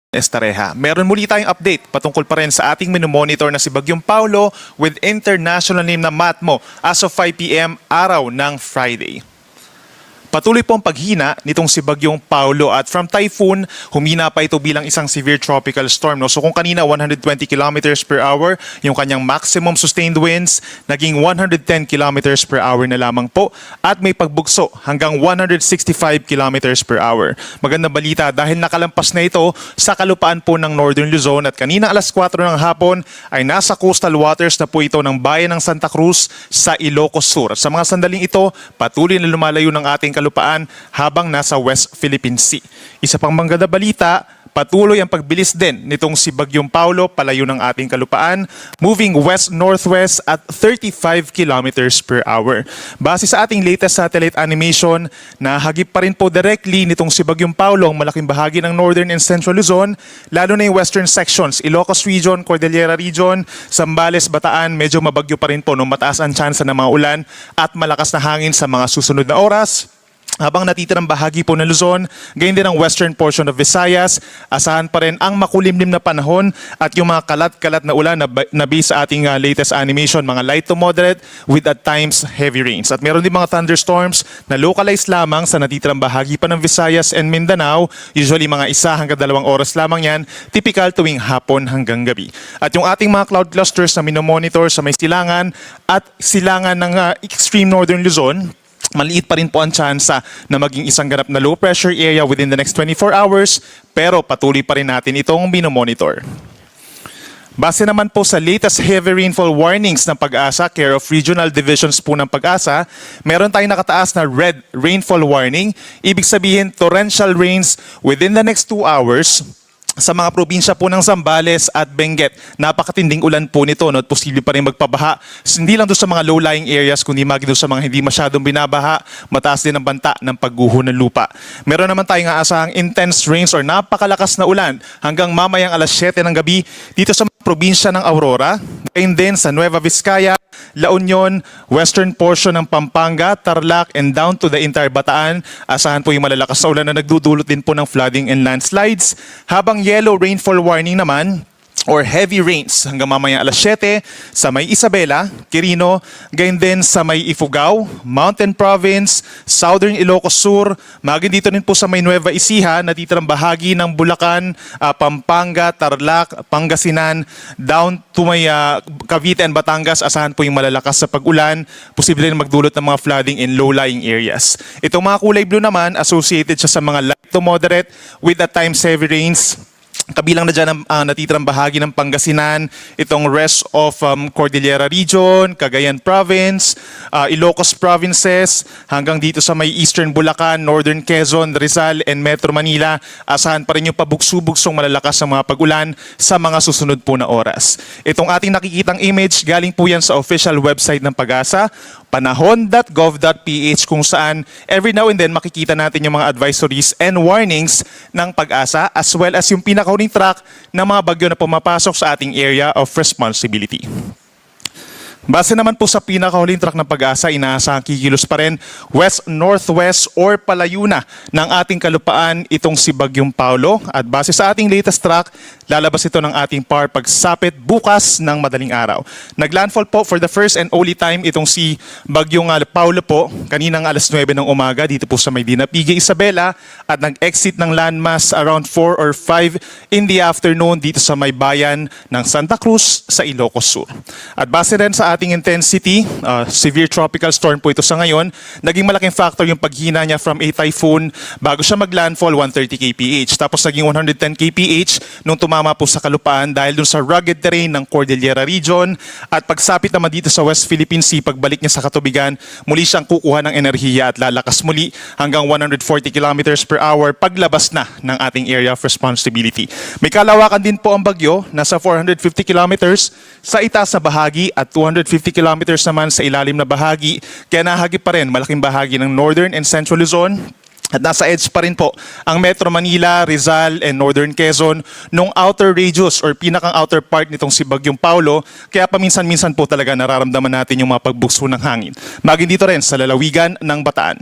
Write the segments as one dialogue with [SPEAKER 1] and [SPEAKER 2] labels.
[SPEAKER 1] Estareha. Meron muli tayong update patungkol pa rin sa ating minomonitor na si Bagyong Paulo with international name na Matmo as of 5 p.m. araw ng Friday. Patuloy po ang paghina nitong si Bagyong Paulo at from typhoon, humina pa ito bilang isang severe tropical storm. No? So kung kanina 120 kilometers per hour, yung kanyang maximum sustained winds, naging 110 kilometers per hour na lamang po at may pagbugso hanggang 165 kilometers per hour. Magandang balita dahil nakalampas na ito sa kalupaan po ng Northern Luzon at kanina alas 4 ng hapon ay nasa coastal waters na po ito ng bayan ng Santa Cruz sa Ilocos Sur. At sa mga sandaling ito, patuloy na lumalayo ng ating kalupaan habang nasa West Philippine Sea. Isa pang magandang balita, patuloy ang pagbilis din nitong si Bagyong Paulo palayo ng ating kalupaan, moving west-northwest at 35 kilometers per hour. Base sa ating latest satellite animation, nahagip pa rin po directly nitong si Bagyong Paulo ang malaking bahagi ng Northern and Central Luzon, lalo na yung western sections, Ilocos Region, Cordillera Region, Zambales, Bataan, medyo mabagyo pa rin po, mataas ang tsansa ng mga ulan at malakas na hangin sa mga susunod na oras. Habang natitirang bahagi po ng Luzon, gayon din ang western portion of Visayas, asahan pa rin ang makulimlim na panahon at yung mga kalat-kalat na ulan na base sa ating latest animation, mga light to moderate with at times heavy rains. At meron din mga thunderstorms na localized lamang sa natitirang bahagi pa ng Visayas and Mindanao, usually mga 1 hanggang 2 oras lamang yan, typical tuwing hapon hanggang gabi. At yung ating mga cloud clusters na minomonitor sa may silangan at silangan ng extreme northern Luzon, maliit pa rin po ang tsansa na maging isang ganap na low pressure area within the next 24 hours pero patuloy pa rin natin itong minomonitor. Base naman po sa latest heavy rainfall warnings ng Pag-asa, care of regional divisions po ng Pag-asa, meron tayong nakataas na red rainfall warning. Ibig sabihin torrential rains within the next 2 hours sa mga probinsya po ng Zambales at Benguet. Napakatinding ulan po nito, no? At posible pa rin magpabaha. Hindi lang doon sa mga low-lying areas, kundi maging doon sa mga hindi masyadong binabaha, mataas din ang banta ng pagguho ng lupa. Meron naman tayong aasahang intense rains or napakalakas na ulan hanggang mamayang alas 7 ng gabi dito sa mga probinsya ng Aurora, and then sa Nueva Vizcaya, La Union, western portion ng Pampanga, Tarlac, and down to the entire Bataan. Asahan po yung malalakas na ulan na nagdudulot din po ng flooding and landslides. Habang yellow rainfall warning naman or heavy rains hanggang mamaya alas 7 sa may Isabela, Quirino, gayon din sa may Ifugao, Mountain Province, Southern Ilocos Sur, maging dito rin po sa may Nueva Ecija, natitirang bahagi ng Bulacan, Pampanga, Tarlac, Pangasinan, down to may Cavite and Batangas, asahan po yung malalakas sa pag-ulan, posible rin magdulot ng mga flooding in low-lying areas. Itong mga kulay blue naman, associated siya sa mga light to moderate with at times heavy rains. Kabilang na dyan ang natitirang bahagi ng Pangasinan, itong rest of Cordillera Region, Cagayan Province, Ilocos Provinces, hanggang dito sa may Eastern Bulacan, Northern Quezon, Rizal, and Metro Manila. Asahan pa rin yung pabugso-bugsong malalakas ng mga pag-ulan sa mga susunod po na oras. Itong ating nakikitang image, galing po yan sa official website ng Pag-asa, panahon.gov.ph, kung saan every now and then makikita natin yung mga advisories and warnings ng Pag-asa as well as yung pinakauling track ng mga bagyo na pumapasok sa ating area of responsibility. Base naman po sa pinakahuling track ng Pag-asa, inaasahang kikilos pa rin west-northwest or palayo na ng ating kalupaan itong si Bagyong Paulo. At base sa ating latest track, lalabas ito ng ating power pagsapit bukas ng madaling araw. Naglandfall po for the first and only time itong si Bagyong Paulo po kaninang alas 9 ng umaga dito po sa may Dinapigue, Isabela, at nag-exit ng landmass around 4 or 5 in the afternoon dito sa may bayan ng Santa Cruz sa Ilocos Sur. At base rin sa ating intensity, severe tropical storm po ito sa ngayon, naging malaking factor yung paghina niya from a typhoon bago siya mag-landfall 130 kph. Tapos naging 110 kph nung tumama po sa kalupaan dahil dun sa rugged terrain ng Cordillera Region. At pagsapit naman dito sa West Philippine Sea, pagbalik niya sa katubigan, muli siyang kukuha ng enerhiya at lalakas muli hanggang 140 kilometers per hour paglabas na ng ating area of responsibility. May kalawakan din po ang bagyo, nasa 450 kilometers sa itaas na bahagi at 250 kilometers naman sa ilalim na bahagi, kaya nahagip pa rin malaking bahagi ng Northern and Central Luzon. At nasa edge pa rin po ang Metro Manila, Rizal, and Northern Quezon nung outer radius or pinakang outer part nitong si Bagyong Paulo. Kaya paminsan-minsan po talaga nararamdaman natin yung mga pagbugso ng hangin. Maging dito rin sa lalawigan ng Bataan.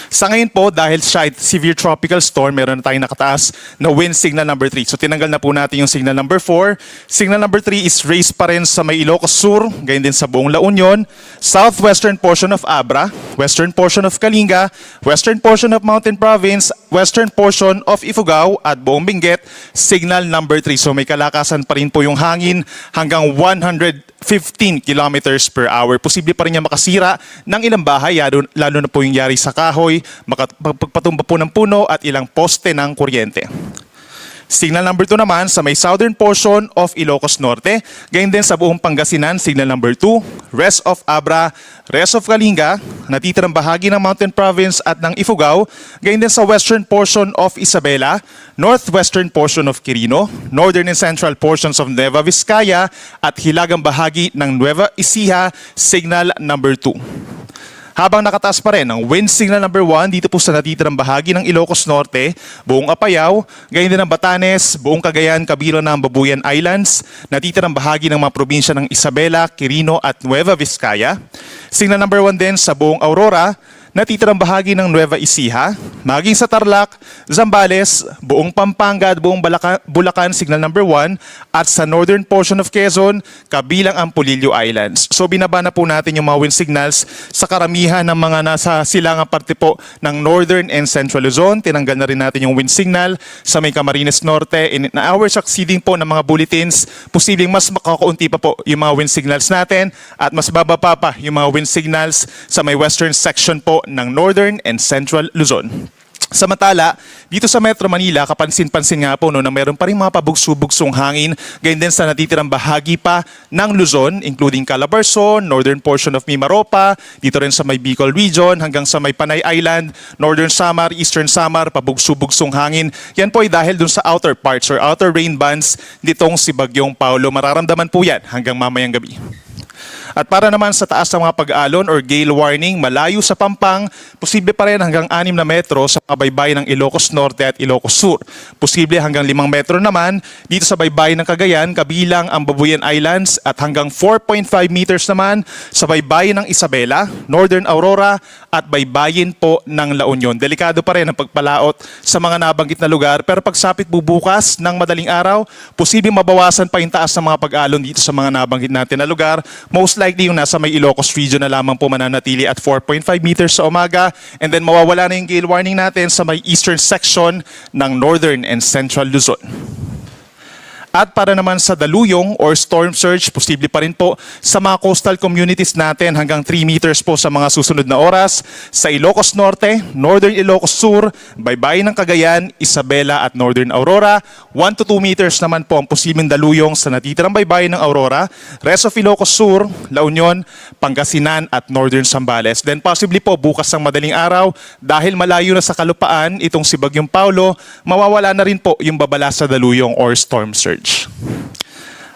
[SPEAKER 1] Sa ngayon po, dahil siya ay severe tropical storm, meron na tayong nakataas na wind signal number 3. So tinanggal na po natin yung signal number 4. Signal number 3 is raised pa rin sa may Ilocos Sur, gayon din sa buong La Union, southwestern portion of Abra, western portion of Kalinga, western portion of Mountain Province, western portion of Ifugao at buong Benguet, signal number 3. So may kalakasan pa rin po yung hangin hanggang 115 kilometers per hour. Posible pa rin niya makasira ng ilang bahay, lalo na po yung yari sa kahoy, pagpatumba po ng puno at ilang poste ng kuryente. Signal number 2 naman sa may southern portion of Ilocos Norte, gayon din sa buong Pangasinan, signal number 2, rest of Abra, rest of Kalinga, natitirang bahagi ng Mountain Province at ng Ifugao, gayon din sa western portion of Isabela, northwestern portion of Quirino, northern and central portions of Nueva Vizcaya at hilagang bahagi ng Nueva Ecija, signal number 2. Habang nakataas pa rin ang wind signal number 1 dito po sa natitirang bahagi ng Ilocos Norte, buong Apayao, gayon din ng Batanes, buong Cagayan, kabilang ng Babuyan Islands, natitirang bahagi ng mga probinsya ng Isabela, Quirino at Nueva Vizcaya. Signal number 1 din sa buong Aurora, natitirang bahagi ng Nueva Ecija, maging sa Tarlac, Zambales, buong Pampanga at buong Bulacan, signal number 1, at sa northern portion of Quezon, kabilang ang Polillo Islands. So binaba na po natin yung mga wind signals sa karamihan ng mga nasa silangang parte po ng northern and central Luzon. Tinanggal na rin natin yung wind signal sa may Camarines Norte. In hours succeeding po ng mga bulletins, posibleng mas makakaunti pa po yung mga wind signals natin at mas bababa pa yung mga wind signals sa may western section po ng Northern and Central Luzon. Samantala, dito sa Metro Manila, kapansin-pansin nga po na meron pa rin mga pabugso-bugsong hangin, gayon din sa natitirang bahagi pa ng Luzon, including Calabarzon, northern portion of Mimaropa, dito rin sa may Bicol region, hanggang sa may Panay Island, northern Samar, eastern Samar, pabugso-bugsong hangin. Yan po ay dahil dun sa outer parts or outer rain bands nitong si Bagyong Paulo. Mararamdaman po yan hanggang mamayang gabi. At para naman sa taas ng mga pag-alon or gale warning, malayo sa Pampang, posible pa rin hanggang 6 na metro sa mga baybayin ng Ilocos Norte at Ilocos Sur. Posible hanggang 5 metro naman dito sa baybayin ng Cagayan, kabilang ang Babuyan Islands, at hanggang 4.5 meters naman sa baybayin ng Isabela, Northern Aurora at baybayin po ng La Union. Delikado pa rin ang pagpalaot sa mga nabanggit na lugar, pero pagsapit bubukas ng madaling araw, posible mabawasan pa yung taas ng mga pag-alon dito sa mga nabanggit natin na lugar. Most likely yung nasa may Ilocos region na lamang po mananatili at 4.5 meters sa umaga, and then mawawala na yung gale warning natin sa may eastern section ng Northern and Central Luzon. At para naman sa daluyong or storm surge, posible pa rin po sa mga coastal communities natin hanggang 3 meters po sa mga susunod na oras. Sa Ilocos Norte, Northern Ilocos Sur, baybayin ng Cagayan, Isabela at Northern Aurora. 1 to 2 meters naman po ang posibleng daluyong sa natitirang baybayin ng Aurora, rest of Ilocos Sur, La Union, Pangasinan at Northern Zambales. Then possibly po bukas ng madaling araw, dahil malayo na sa kalupaan itong si Bagyong Paulo, mawawala na rin po yung babala sa daluyong or storm surge.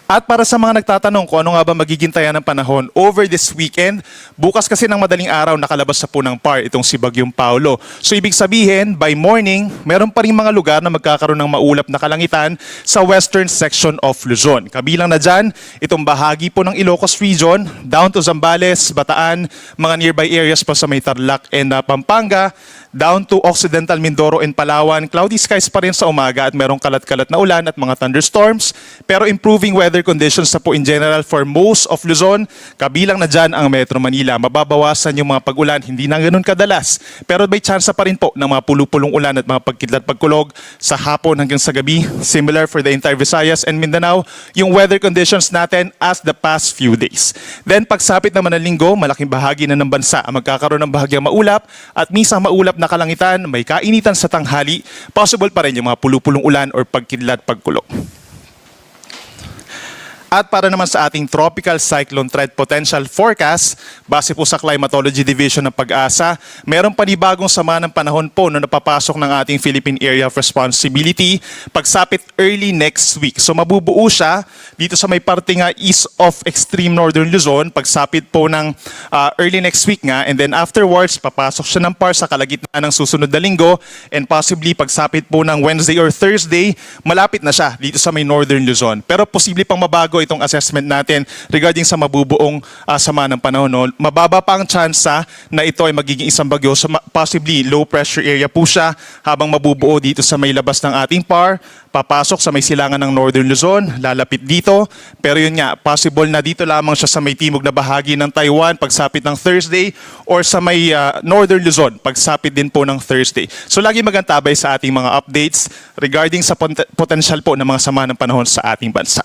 [SPEAKER 1] At para sa mga nagtatanong kung ano nga ba magiging taya ng panahon over this weekend, bukas kasi ng madaling araw nakalabas sa punang PAR itong si Bagyong Paulo. So ibig sabihin, by morning, meron pa rin mga lugar na magkakaroon ng maulap na kalangitan sa western section of Luzon. Kabilang na dyan, itong bahagi po ng Ilocos region, down to Zambales, Bataan, mga nearby areas pa sa may Tarlac and Pampanga, down to Occidental Mindoro and Palawan. Cloudy skies pa rin sa umaga at merong kalat-kalat na ulan at mga thunderstorms, pero improving weather conditions na po in general for most of Luzon. Kabilang na dyan ang Metro Manila. Mababawasan yung mga pag-ulan, hindi na ganun kadalas, pero may chance pa rin po ng mga pulupulong ulan at mga pagkidlat pagkulog sa hapon hanggang sa gabi. Similar for the entire Visayas and Mindanao, yung weather conditions natin as the past few days. Then pagsapit naman ng linggo, malaking bahagi na ng bansa ang magkakaroon ng bahagyang maulap at minsan maulap na kalangitan, may kainitan sa tanghali, possible pa rin yung mga pulupulong ulan or pagkidlat pagkulog. At para naman sa ating tropical cyclone threat potential forecast, base po sa Climatology Division ng Pag-asa, meron panibagong sama ng panahon po na napapasok ng ating Philippine Area of Responsibility pagsapit early next week. So mabubuo siya dito sa may parte nga east of extreme northern Luzon, pagsapit po ng early next week nga, and then afterwards, papasok siya ng PAR sa kalagitnaan ng susunod na linggo, and possibly pagsapit po ng Wednesday or Thursday, malapit na siya dito sa may northern Luzon. Pero posible pang mabago po itong assessment natin regarding sa mabubuong sama ng panahon. No? Mababa pa ang tsansa na ito ay magiging isang bagyo. So, possibly low pressure area po siya habang mabubuo dito sa may labas ng ating PAR, papasok sa may silangan ng Northern Luzon, lalapit dito. Pero yun nga, possible na dito lamang siya sa may timog na bahagi ng Taiwan pagsapit ng Thursday or sa may Northern Luzon pagsapit din po ng Thursday. So lagi magantabay sa ating mga updates regarding sa potential po ng mga sama ng panahon sa ating bansa.